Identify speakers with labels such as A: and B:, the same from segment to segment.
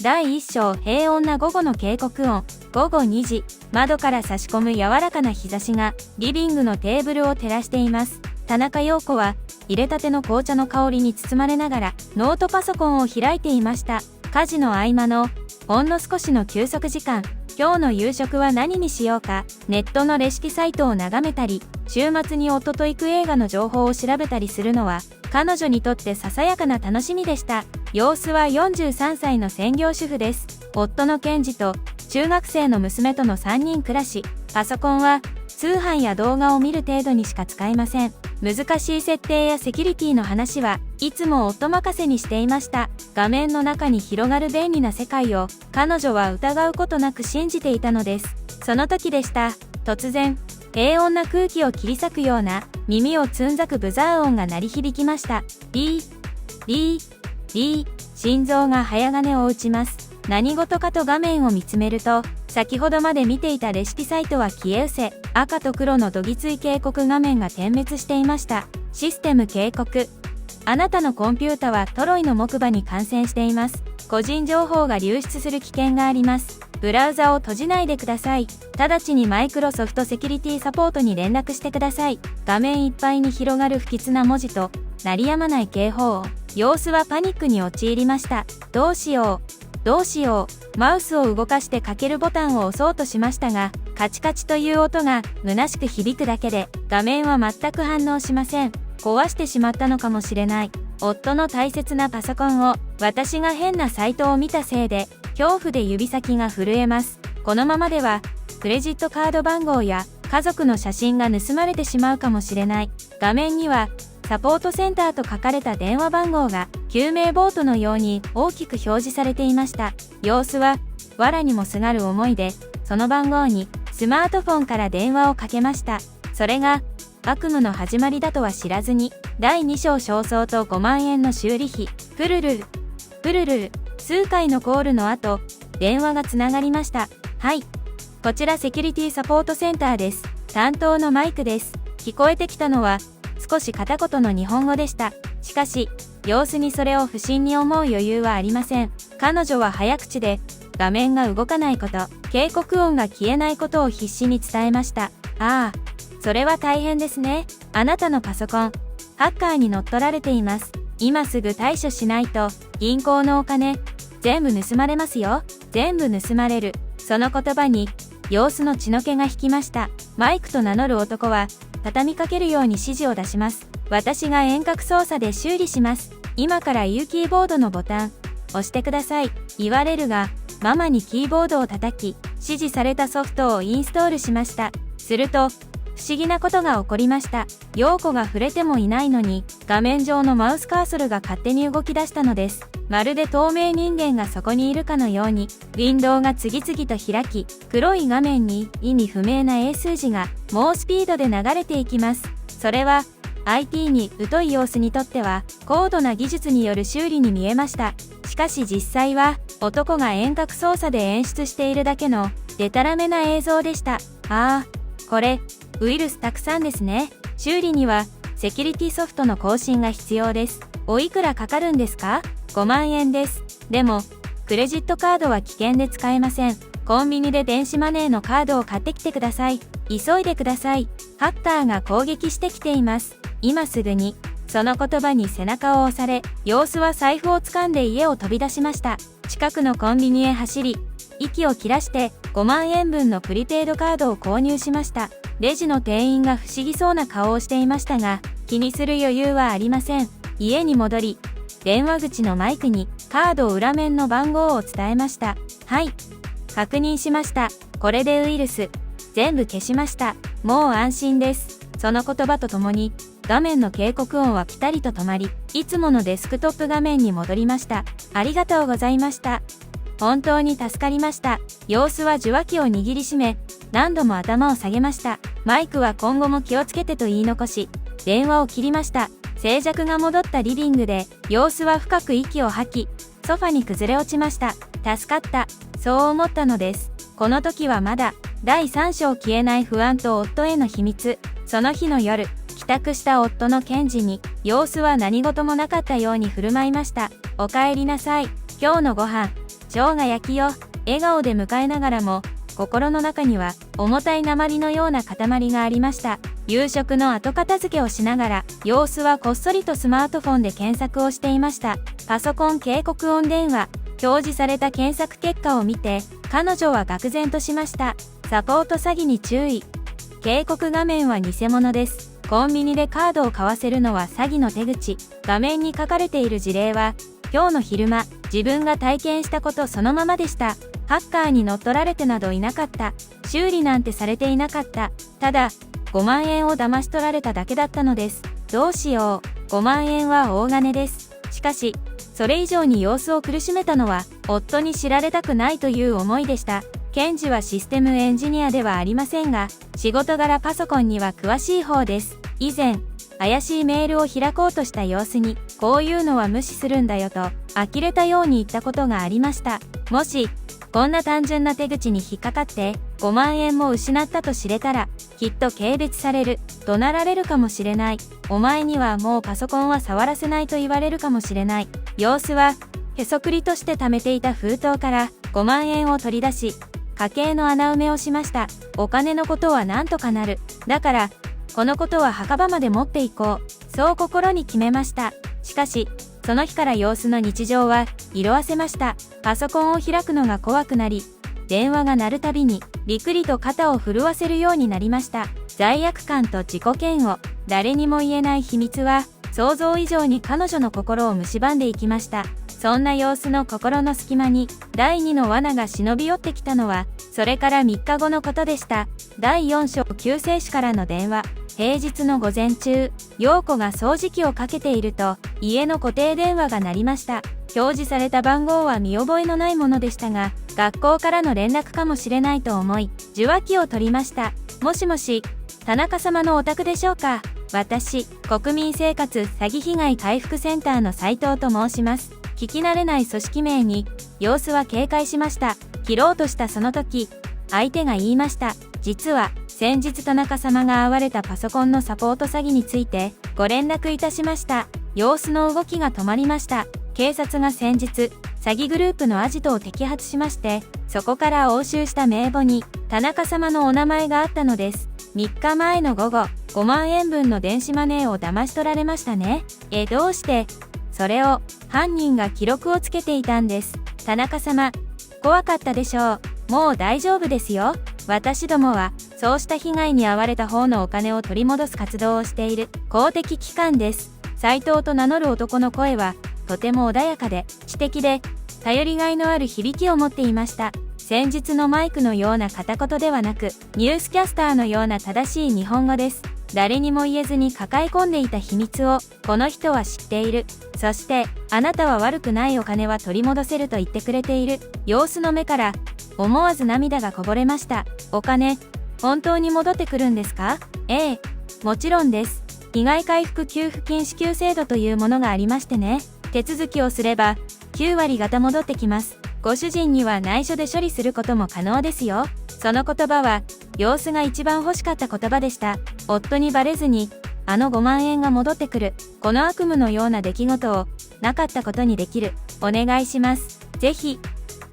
A: 第1章平穏な午後の警告音。午後2時、窓から差し込む柔らかな日差しがリビングのテーブルを照らしています。田中陽子は入れたての紅茶の香りに包まれながらノートパソコンを開いていました。家事の合間のほんの少しの休息時間。今日の夕食は何にしようか。ネットのレシピサイトを眺めたり、週末に夫と行く映画の情報を調べたりするのは彼女にとってささやかな楽しみでした。様子は43歳の専業主婦です。夫の健二と中学生の娘との3人暮らし。パソコンは通販や動画を見る程度にしか使いません。難しい設定やセキュリティの話はいつも夫任せにしていました。画面の中に広がる便利な世界を彼女は疑うことなく信じていたのです。その時でした。突然、平穏な空気を切り裂くような耳をつんざくブザー音が鳴り響きました。リー、リー、リー、心臓が早金を打ちます。何事かと画面を見つめると、先ほどまで見ていたレシピサイトは消え失せ、赤と黒のどぎつい警告画面が点滅していました。システム警告。あなたのコンピュータはトロイの木馬に感染しています。個人情報が流出する危険があります。ブラウザを閉じないでください。直ちにマイクロソフトセキュリティサポートに連絡してください。画面いっぱいに広がる不吉な文字と、鳴りやまない警報音。様子はパニックに陥りました。どうしよう。どうしよう。マウスを動かしてかけるボタンを押そうとしましたが、カチカチという音が虚しく響くだけで、画面は全く反応しません。壊してしまったのかもしれない。夫の大切なパソコンを、私が変なサイトを見たせいで、恐怖で指先が震えます。このままでは、クレジットカード番号や家族の写真が盗まれてしまうかもしれない。画面には、サポートセンターと書かれた電話番号が救命ボートのように大きく表示されていました。様子は藁にもすがる思いでその番号にスマートフォンから電話をかけました。それが悪夢の始まりだとは知らずに第2章焦燥と5万円の修理費。プルルルプルルル。数回のコールの後電話がつながりました。はい、こちらセキュリティサポートセンターです。担当のマイクです。聞こえてきたのは少し片言の日本語でした。しかし、様子にそれを不審に思う余裕はありません。彼女は早口で、画面が動かないこと、警告音が消えないことを必死に伝えました。ああ、それは大変ですね。あなたのパソコン、ハッカーに乗っ取られています。今すぐ対処しないと、銀行のお金、全部盗まれますよ。全部盗まれる。その言葉に、様子の血の気が引きました。マイクと名乗る男は、畳みかけるように指示を出します。私が遠隔操作で修理します。今から U キーボードのボタン、押してください。言われるが、ママにキーボードを叩き、指示されたソフトをインストールしました。すると、不思議なことが起こりました。陽子が触れてもいないのに、画面上のマウスカーソルが勝手に動き出したのです。まるで透明人間がそこにいるかのように、ウィンドウが次々と開き、黒い画面に意味不明な英数字が猛スピードで流れていきます。それは、IT に疎い様子にとっては、高度な技術による修理に見えました。しかし実際は、男が遠隔操作で演出しているだけの、デタラメな映像でした。ああ、これ、ウイルスたくさんですね。修理には、セキュリティソフトの更新が必要です。おいくらかかるんですか？5万円です。でも、クレジットカードは危険で使えません。コンビニで電子マネーのカードを買ってきてください。急いでください。ハッカーが攻撃してきています。今すぐに。その言葉に背中を押され、様子は財布を掴んで家を飛び出しました。近くのコンビニへ走り、息を切らして5万円分のプリペイドカードを購入しました。レジの店員が不思議そうな顔をしていましたが、気にする余裕はありません。家に戻り、電話口のマイクにカード裏面の番号を伝えました。はい。確認しました。これでウイルス、全部消しました。もう安心です。その言葉とともに、画面の警告音はピタリと止まり、いつものデスクトップ画面に戻りました。ありがとうございました。本当に助かりました。様子は受話器を握りしめ、何度も頭を下げました。マイクは今後も気をつけてと言い残し、電話を切りました。静寂が戻ったリビングで、様子は深く息を吐き、ソファに崩れ落ちました。助かった。そう思ったのです。この時はまだ、第3章消えない不安と夫への秘密。その日の夜、帰宅した夫のケンジに、様子は何事もなかったように振る舞いました。お帰りなさい。今日のご飯、生姜焼きよ。笑顔で迎えながらも、心の中には重たい鉛のような塊がありました。夕食の後片付けをしながら、様子はこっそりとスマートフォンで検索をしていました。パソコン警告音電話、表示された検索結果を見て、彼女は愕然としました。サポート詐欺に注意。警告画面は偽物です。コンビニでカードを買わせるのは詐欺の手口。画面に書かれている事例は、今日の昼間、自分が体験したことそのままでした。ハッカーに乗っ取られてなどいなかった。修理なんてされていなかった。ただ、5万円を騙し取られただけだったのです。どうしよう。5万円は大金です。しかし、それ以上に様子を苦しめたのは、夫に知られたくないという思いでした。検事はシステムエンジニアではありませんが、仕事柄パソコンには詳しい方です。以前、怪しいメールを開こうとした様子に、こういうのは無視するんだよと、呆れたように言ったことがありました。もし、こんな単純な手口に引っかかって、5万円も失ったと知れたら、きっと軽蔑される、怒鳴られるかもしれない。お前にはもうパソコンは触らせないと言われるかもしれない。様子は、へそくりとして貯めていた封筒から5万円を取り出し、家計の穴埋めをしました。お金のことはなんとかなる。だから、このことは墓場まで持っていこう。そう心に決めました。しかし、その日から様子の日常は色あせました。パソコンを開くのが怖くなり、電話が鳴るたびにびくりと肩を震わせるようになりました。罪悪感と自己嫌悪、誰にも言えない秘密は想像以上に彼女の心を蝕んでいきました。そんな様子の心の隙間に第2の罠が忍び寄ってきたのは、それから3日後のことでした。第4章救世主からの電話。平日の午前中、陽子が掃除機をかけていると、家の固定電話が鳴りました。表示された番号は見覚えのないものでしたが、学校からの連絡かもしれないと思い、受話器を取りました。もしもし、田中様のお宅でしょうか。私、国民生活詐欺被害回復センターの斉藤と申します。聞き慣れない組織名に、様子は警戒しました。切ろうとしたその時、相手が言いました。実は、先日田中様が会われたパソコンのサポート詐欺についてご連絡いたしました。様子の動きが止まりました。警察が先日、詐欺グループのアジトを摘発しまして、そこから押収した名簿に田中様のお名前があったのです。3日前の午後、5万円分の電子マネーを騙し取られましたね。どうして、それを犯人が記録をつけていたんです。田中様、怖かったでしょう。もう大丈夫ですよ。私どもは、そうした被害に遭われた方のお金を取り戻す活動をしている公的機関です。斉藤と名乗る男の声は、とても穏やかで、知的で、頼りがいのある響きを持っていました。先日のマイクのような片言ではなく、ニュースキャスターのような正しい日本語です。誰にも言えずに抱え込んでいた秘密を、この人は知っている。そして、あなたは悪くないお金は取り戻せると言ってくれている。様子の目から、思わず涙がこぼれました。お金、本当に戻ってくるんですか？ええ、もちろんです。被害回復給付金支給制度というものがありましてね。手続きをすれば、9割方戻ってきます。ご主人には内緒で処理することも可能ですよ。その言葉は、様子が一番欲しかった言葉でした。夫にバレずに、あの5万円が戻ってくる。この悪夢のような出来事を、なかったことにできる。お願いします。ぜひ、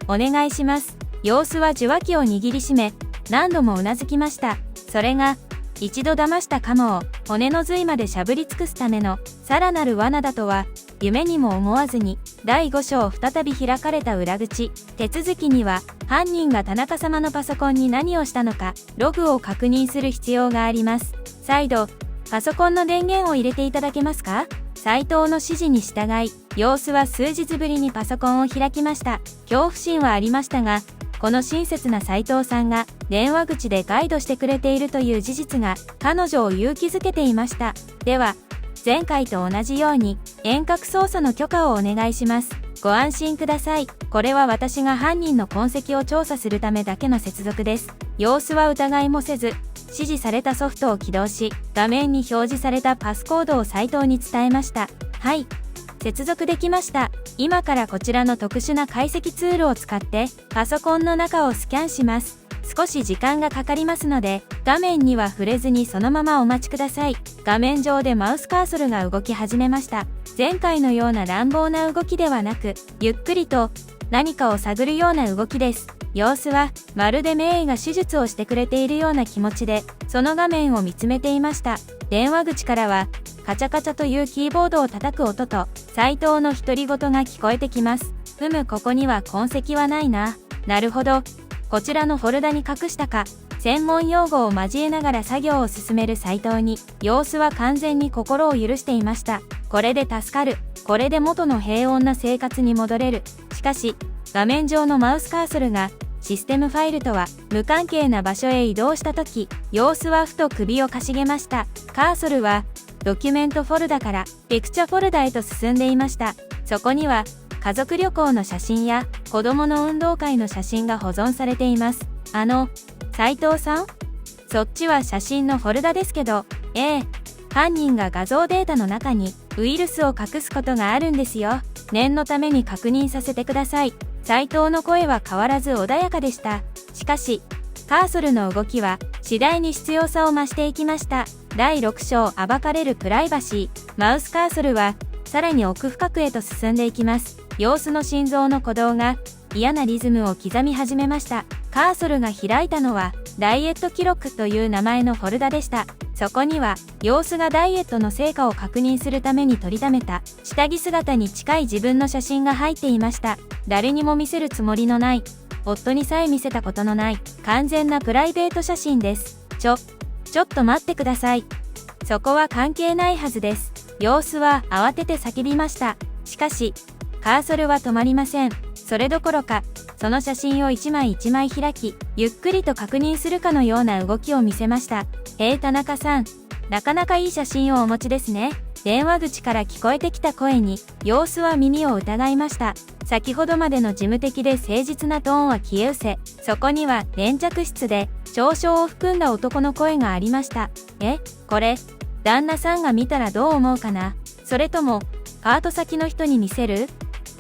A: お願いします。様子は受話器を握りしめ、何度もうなずきました。それが、一度騙したカモを骨の髄までしゃぶり尽くすためのさらなる罠だとは、夢にも思わずに、第5章再び開かれた裏口。手続きには、犯人が田中様のパソコンに何をしたのか、ログを確認する必要があります。再度、パソコンの電源を入れていただけますか？斉藤の指示に従い、様子は数日ぶりにパソコンを開きました。恐怖心はありましたが、この親切な斉藤さんが電話口でガイドしてくれているという事実が彼女を勇気づけていました。では、前回と同じように遠隔操作の許可をお願いします。ご安心ください。これは私が犯人の痕跡を調査するためだけの接続です。様子は疑いもせず、指示されたソフトを起動し、画面に表示されたパスコードを斉藤に伝えました。はい。接続できました。今からこちらの特殊な解析ツールを使ってパソコンの中をスキャンします。少し時間がかかりますので、画面には触れずにそのままお待ちください。画面上でマウスカーソルが動き始めました。前回のような乱暴な動きではなく、ゆっくりと何かを探るような動きです。様子はまるで名医が手術をしてくれているような気持ちで、その画面を見つめていました。電話口からは、カチャカチャというキーボードを叩く音と、斉藤の独り言が聞こえてきます。ここには痕跡はないな。なるほど。こちらのフォルダに隠したか。専門用語を交えながら作業を進める斉藤に、様子は完全に心を許していました。これで助かる。これで元の平穏な生活に戻れる。しかし、画面上のマウスカーソルが、システムファイルとは無関係な場所へ移動したとき、様子はふと首をかしげました。カーソルは、ドキュメントフォルダからピクチャフォルダへと進んでいました。そこには、家族旅行の写真や子供の運動会の写真が保存されています。斉藤さん？そっちは写真のフォルダですけど、犯人が画像データの中にウイルスを隠すことがあるんですよ。念のために確認させてください。斉藤の声は変わらず穏やかでした。しかし、カーソルの動きは次第に必要さを増していきました。第6章暴かれるプライバシー。マウスカーソルはさらに奥深くへと進んでいきます。様子の心臓の鼓動が嫌なリズムを刻み始めました。カーソルが開いたのはダイエット記録という名前のフォルダでした。そこには様子がダイエットの成果を確認するために取りためた下着姿に近い自分の写真が入っていました。誰にも見せるつもりのない、夫にさえ見せたことのない完全なプライベート写真です。ちょっと待ってください。そこは関係ないはずです。様子は慌てて叫びました。しかし、カーソルは止まりません。それどころか、その写真を一枚一枚開き、ゆっくりと確認するかのような動きを見せました。田中さん、なかなかいい写真をお持ちですね。電話口から聞こえてきた声に、様子は耳を疑いました。先ほどまでの事務的で誠実なトーンは消え失せ、そこには粘着質で、嘲笑を含んだ男の声がありました。これ、旦那さんが見たらどう思うかな。それとも、パート先の人に見せる？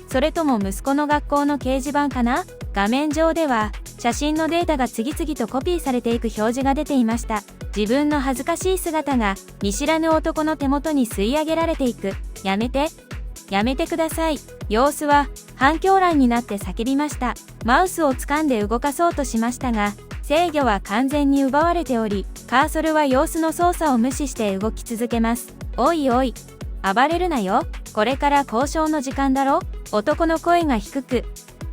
A: それとも息子の学校の掲示板かな？画面上では、写真のデータが次々とコピーされていく表示が出ていました。自分の恥ずかしい姿が見知らぬ男の手元に吸い上げられていく。やめてください。様子は反響欄になって叫びました。マウスを掴んで動かそうとしましたが、制御は完全に奪われており、カーソルは様子の操作を無視して動き続けます。おいおい、暴れるなよ。これから交渉の時間だろ。男の声が低く、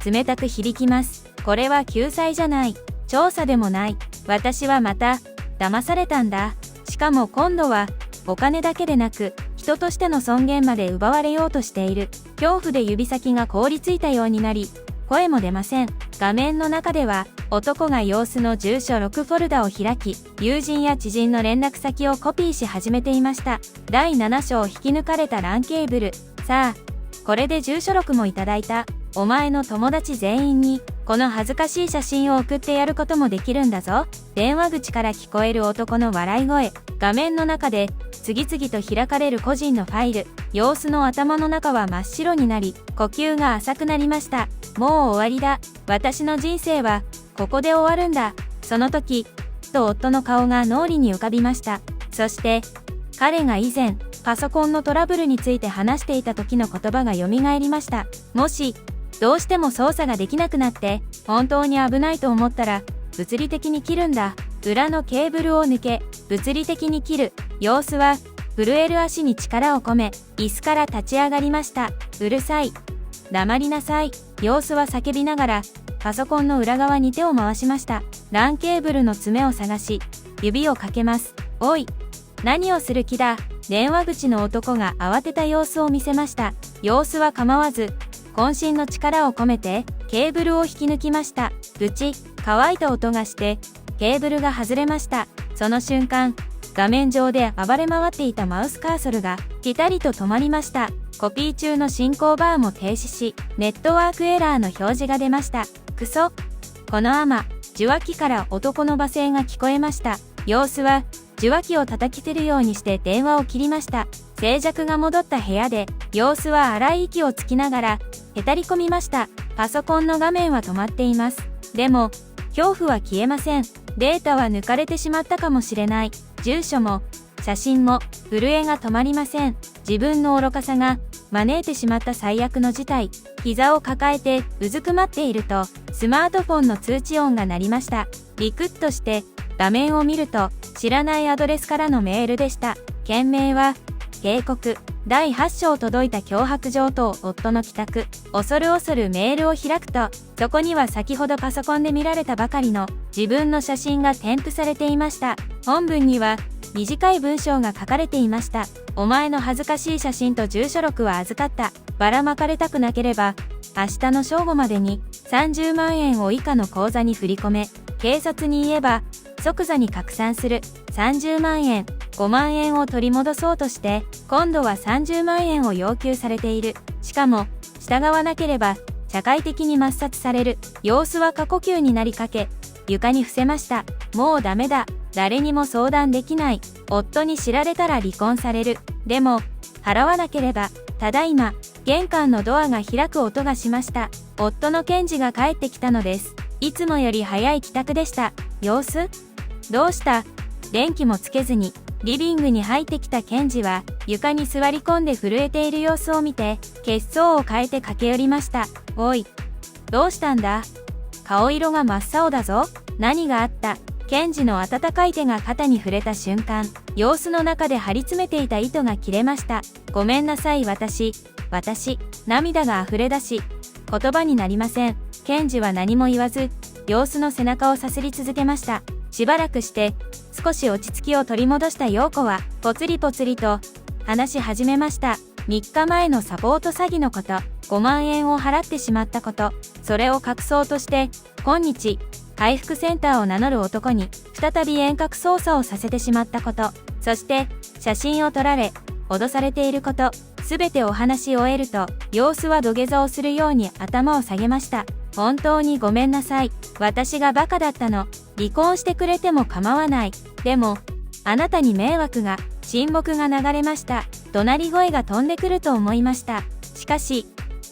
A: 冷たく響きます。これは救済じゃない。調査でもない。私はまた、騙されたんだ。しかも今度は、お金だけでなく、人としての尊厳まで奪われようとしている。恐怖で指先が凍りついたようになり、声も出ません。画面の中では、男が様子の住所6フォルダを開き、友人や知人の連絡先をコピーし始めていました。第7章引き抜かれた LAN ケーブル。さあ、これで住所6もいただいた。お前の友達全員に、この恥ずかしい写真を送ってやることもできるんだぞ。電話口から聞こえる男の笑い声。画面の中で、次々と開かれる個人のファイル。様子の頭の中は真っ白になり、呼吸が浅くなりました。もう終わりだ。私の人生は、ここで終わるんだ。その時、夫の顔が脳裏に浮かびました。そして、彼が以前、パソコンのトラブルについて話していた時の言葉が蘇りました。もし、どうしても操作ができなくなって、本当に危ないと思ったら、物理的に切るんだ。裏のケーブルを抜け、物理的に切る。様子は、震える足に力を込め、椅子から立ち上がりました。うるさい。黙りなさい。様子は叫びながら、パソコンの裏側に手を回しました。LAN ケーブルの爪を探し、指をかけます。おい、何をする気だ。電話口の男が慌てた様子を見せました。様子は構わず、渾身の力を込めて、ケーブルを引き抜きました。ブチ、乾いた音がして、ケーブルが外れました。その瞬間、画面上で暴れ回っていたマウスカーソルが、ピタリと止まりました。コピー中の進行バーも停止し、ネットワークエラーの表示が出ました。くそ。この受話器から男の罵声が聞こえました。様子は、受話器を叩きつけるようにして電話を切りました。静寂が戻った部屋で、様子は荒い息をつきながら、へたり込みました。パソコンの画面は止まっています。でも、恐怖は消えません。データは抜かれてしまったかもしれない。住所も、写真も震えが止まりません。自分の愚かさが招いてしまった最悪の事態。膝を抱えてうずくまっていると、スマートフォンの通知音が鳴りました。ビクッとして画面を見ると、知らないアドレスからのメールでした。件名は、警告。第8章届いた脅迫状と夫の帰宅。恐る恐るメールを開くと、そこには先ほどパソコンで見られたばかりの自分の写真が添付されていました。本文には短い文章が書かれていました。お前の恥ずかしい写真と住所録は預かった。ばらまかれたくなければ、明日の正午までに30万円を以下の口座に振り込め。警察に言えば、即座に拡散する。30万円、5万円を取り戻そうとして、今度は30万円を要求されている。しかも、従わなければ、社会的に抹殺される。様子は過呼吸になりかけ、床に伏せました。もうダメだ。誰にも相談できない。夫に知られたら離婚される。でも、払わなければ、ただいま、玄関のドアが開く音がしました。夫の検事が帰ってきたのです。いつもより早い帰宅でした。様子？どうした？電気もつけずに、リビングに入ってきた検事は、床に座り込んで震えている様子を見て、血相を変えて駆け寄りました。おい、どうしたんだ？顔色が真っ青だぞ。何があった？検事の温かい手が肩に触れた瞬間、様子の中で張り詰めていた糸が切れました。ごめんなさい私、涙が溢れ出し、言葉になりません。検事は何も言わず、様子の背中をさすり続けました。しばらくして、少し落ち着きを取り戻した陽子は、ぽつりぽつりと話し始めました。3日前のサポート詐欺のこと、5万円を払ってしまったこと、それを隠そうとして、今日、回復センターを名乗る男に、再び遠隔操作をさせてしまったこと、そして、写真を撮られ、脅されていること、すべてお話し終えると、様子は土下座をするように頭を下げました。本当にごめんなさい。私がバカだったの。離婚してくれても構わない。でも、あなたに迷惑が、沈黙が流れました。怒鳴り声が飛んでくると思いました。しかし、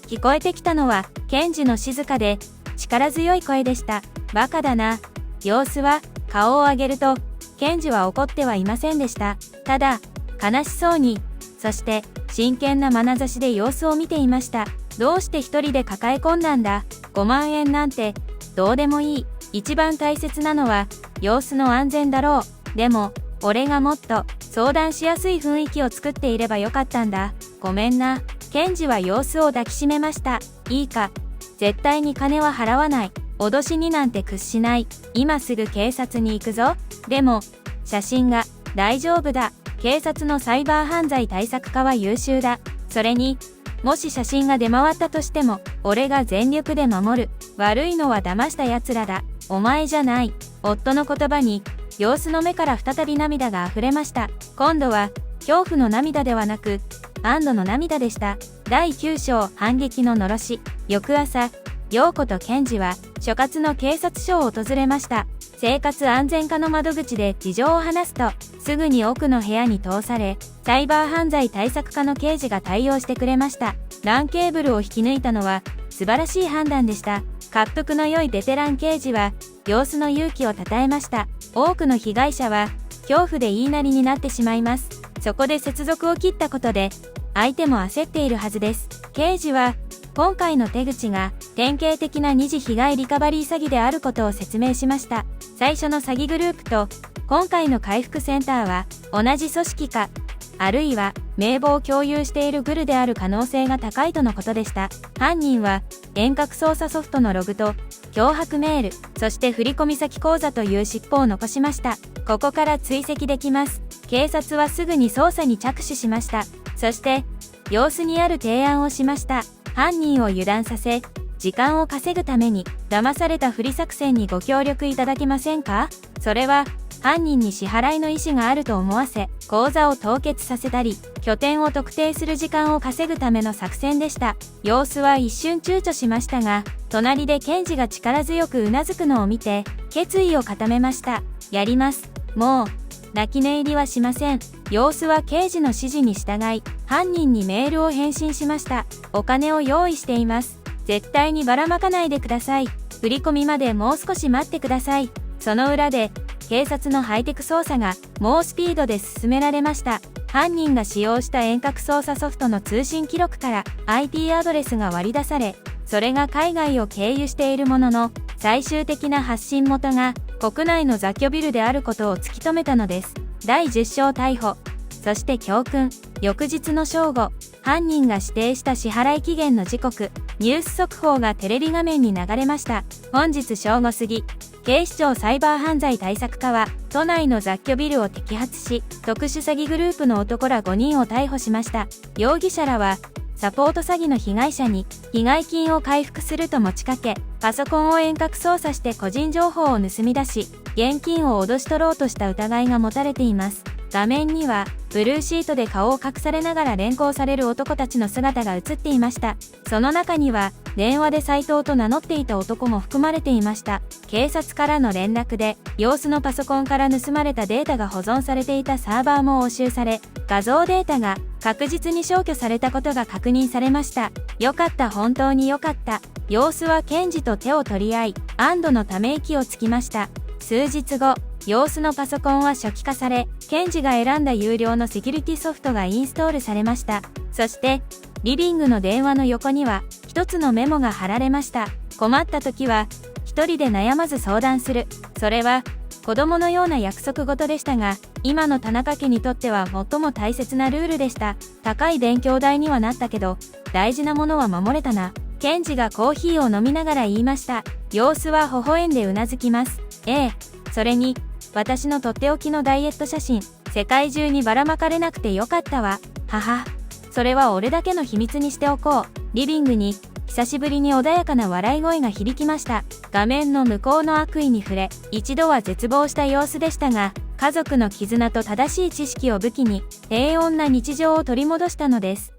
A: 聞こえてきたのは、検事の静かで、力強い声でした。バカだな。様子は、顔を上げると、検事は怒ってはいませんでした。ただ、悲しそうに、そして、真剣な眼差しで様子を見ていました。どうして一人で抱え込んだんだ。5万円なんて、どうでもいい。一番大切なのは、様子の安全だろう。でも、俺がもっと、相談しやすい雰囲気を作っていればよかったんだ。ごめんな。検事は様子を抱きしめました。いいか。絶対に金は払わない。脅しになんて屈しない。今すぐ警察に行くぞ。でも、写真が、大丈夫だ。警察のサイバー犯罪対策課は優秀だ。それに、もし写真が出回ったとしても、俺が全力で守る。悪いのは騙した奴らだ。お前じゃない。夫の言葉に、様子の目から再び涙が溢れました。今度は、恐怖の涙ではなく、安堵の涙でした。第9章反撃ののろし。翌朝、陽子と検事は、所轄の警察署を訪れました。生活安全課の窓口で事情を話すと、すぐに奥の部屋に通され、サイバー犯罪対策課の刑事が対応してくれました。LAN ケーブルを引き抜いたのは、素晴らしい判断でした。滑腹の良いベテラン刑事は、様子の勇気を称えました。多くの被害者は、恐怖で言いなりになってしまいます。そこで接続を切ったことで、相手も焦っているはずです。刑事は、今回の手口が典型的な二次被害リカバリー詐欺であることを説明しました。最初の詐欺グループと今回の回復センターは同じ組織か、あるいは名簿を共有しているグルである可能性が高いとのことでした。犯人は遠隔操作ソフトのログと脅迫メール、そして振込先口座という尻尾を残しました。ここから追跡できます。警察はすぐに捜査に着手しました。そして様子にある提案をしました。犯人を油断させ、時間を稼ぐために、騙されたふり作戦にご協力いただけませんか？それは、犯人に支払いの意思があると思わせ、口座を凍結させたり、拠点を特定する時間を稼ぐための作戦でした。様子は一瞬躊躇しましたが、隣で検事が力強くうなずくのを見て、決意を固めました。やります。もう、泣き寝入りはしません。様子は刑事の指示に従い、犯人にメールを返信しました。お金を用意しています。絶対にばらまかないでください。振り込みまでもう少し待ってください。その裏で、警察のハイテク捜査が猛スピードで進められました。犯人が使用した遠隔操作ソフトの通信記録から IP アドレスが割り出され、それが海外を経由しているものの、最終的な発信元が国内の雑居ビルであることを突き止めたのです。第10章逮捕。そして教訓。翌日の正午、犯人が指定した支払い期限の時刻、ニュース速報がテレビ画面に流れました。本日正午過ぎ、警視庁サイバー犯罪対策課は、都内の雑居ビルを摘発し、特殊詐欺グループの男ら5人を逮捕しました。容疑者らは、サポート詐欺の被害者に被害金を回復すると持ちかけ、パソコンを遠隔操作して個人情報を盗み出し、現金を脅し取ろうとした疑いが持たれています。画面には、ブルーシートで顔を隠されながら連行される男たちの姿が映っていました。その中には、電話で斉藤と名乗っていた男も含まれていました。警察からの連絡で、様子のパソコンから盗まれたデータが保存されていたサーバーも押収され、画像データが確実に消去されたことが確認されました。よかった、本当によかった。様子は検事と手を取り合い、安堵のため息をつきました。数日後、様子のパソコンは初期化され、検事が選んだ有料のセキュリティソフトがインストールされました。そして、リビングの電話の横には、一つのメモが貼られました。困った時は、一人で悩まず相談する。それは、子供のような約束事でしたが、今の田中家にとっては最も大切なルールでした。高い勉強代にはなったけど、大事なものは守れたな。検事がコーヒーを飲みながら言いました。様子は微笑んでうなずきます。ええ、それに、私のとっておきのダイエット写真、世界中にばらまかれなくてよかったわ。はは。それは俺だけの秘密にしておこう。リビングに、久しぶりに穏やかな笑い声が響きました。画面の向こうの悪意に触れ、一度は絶望した様子でしたが、家族の絆と正しい知識を武器に、平穏な日常を取り戻したのです。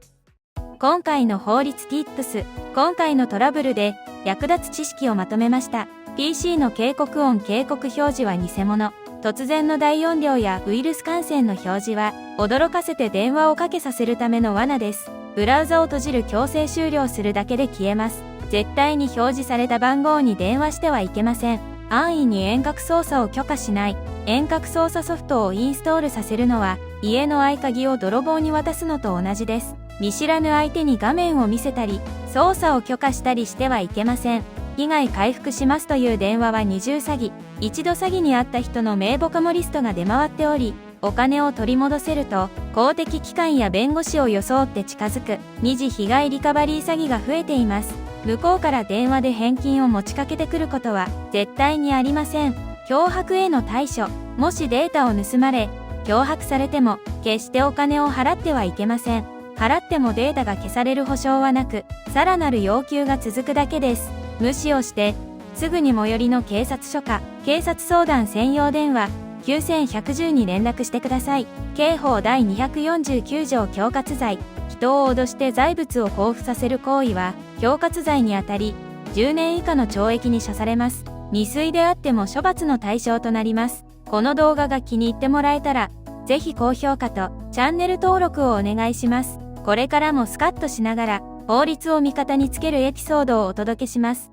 A: 今回の法律 Tips、今回のトラブルで役立つ知識をまとめました。PC の警告音・警告表示は偽物。突然の大音量やウイルス感染の表示は、驚かせて電話をかけさせるための罠です。ブラウザを閉じる強制終了するだけで消えます。絶対に表示された番号に電話してはいけません。安易に遠隔操作を許可しない。遠隔操作ソフトをインストールさせるのは、家の合鍵を泥棒に渡すのと同じです。見知らぬ相手に画面を見せたり、操作を許可したりしてはいけません。被害回復しますという電話は二重詐欺。一度詐欺に遭った人の名簿かもリストが出回っており、お金を取り戻せると、公的機関や弁護士を装って近づく、二次被害リカバリー詐欺が増えています。向こうから電話で返金を持ちかけてくることは、絶対にありません。脅迫への対処。もしデータを盗まれ、脅迫されても、決してお金を払ってはいけません。払ってもデータが消される保証はなく、さらなる要求が続くだけです。無視をして、すぐに最寄りの警察署か、警察相談専用電話、9110に連絡してください。刑法第249条恐喝罪。人を脅して財物を交付させる行為は、恐喝罪にあたり、10年以下の懲役に処されます。未遂であっても処罰の対象となります。この動画が気に入ってもらえたら、ぜひ高評価とチャンネル登録をお願いします。これからもスカッとしながら、法律を味方につけるエピソードをお届けします。